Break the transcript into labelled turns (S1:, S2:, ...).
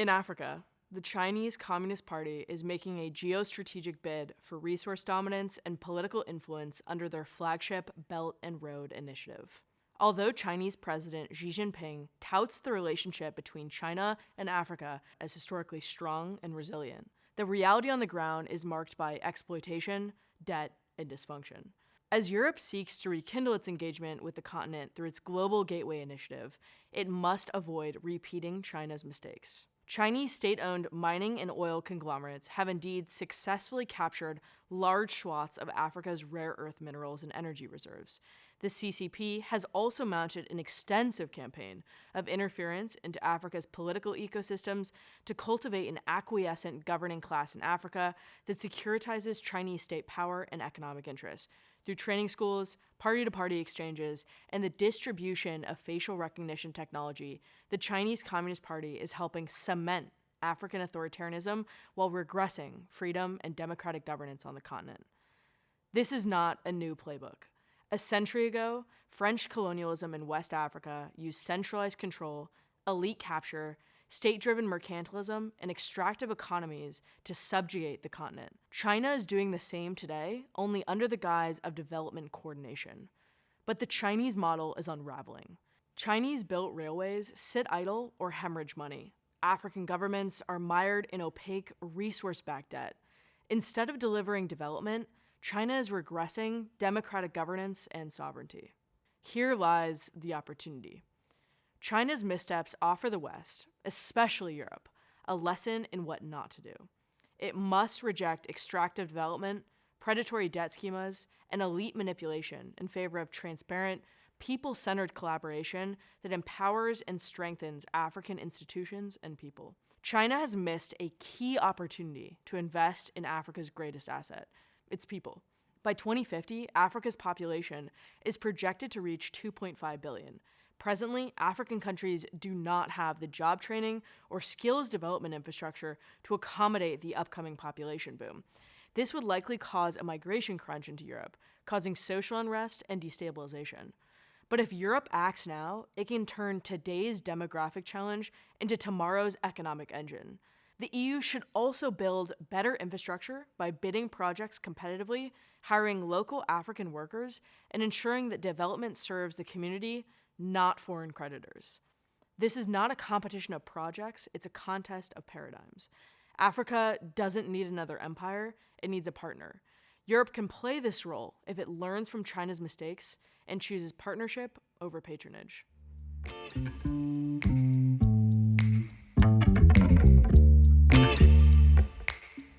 S1: In Africa, the Chinese Communist Party is making a geostrategic bid for resource dominance and political influence under their flagship Belt and Road Initiative. Although Chinese President Xi Jinping touts the relationship between China and Africa as historically strong and resilient, the reality on the ground is marked by exploitation, debt, and dysfunction. As Europe seeks to rekindle its engagement with the continent through its Global Gateway Initiative, it must avoid repeating China's mistakes. Chinese state-owned mining and oil conglomerates have indeed successfully captured large swaths of Africa's rare earth minerals and energy reserves. The CCP has also mounted an extensive campaign of interference into Africa's political ecosystems to cultivate an acquiescent governing class in Africa that securitizes Chinese state power and economic interests through training schools, party-to-party exchanges, and the distribution of facial recognition technology. The Chinese Communist Party is helping cement African authoritarianism while regressing freedom and democratic governance on the continent. This is not a new playbook. A century ago, French colonialism in West Africa used centralized control, elite capture, state-driven mercantilism, and extractive economies to subjugate the continent. China is doing the same today, only under the guise of development coordination. But the Chinese model is unraveling. Chinese-built railways sit idle or hemorrhage money. African governments are mired in opaque, resource-backed debt. Instead of delivering development, China is regressing democratic governance and sovereignty. Here lies the opportunity. China's missteps offer the West, especially Europe, a lesson in what not to do. It must reject extractive development, predatory debt schemas, and elite manipulation in favor of transparent, people-centered collaboration that empowers and strengthens African institutions and people. China has missed a key opportunity to invest in Africa's greatest asset, its people. By 2050, Africa's population is projected to reach 2.5 billion. Presently, African countries do not have the job training or skills development infrastructure to accommodate the upcoming population boom. This would likely cause a migration crunch into Europe, causing social unrest and destabilization. But if Europe acts now, it can turn today's demographic challenge into tomorrow's economic engine. The EU should also build better infrastructure by bidding projects competitively, hiring local African workers, and ensuring that development serves the community, not foreign creditors. This is not a competition of projects, it's a contest of paradigms. Africa doesn't need another empire, it needs a partner. Europe can play this role if it learns from China's mistakes and chooses partnership over patronage.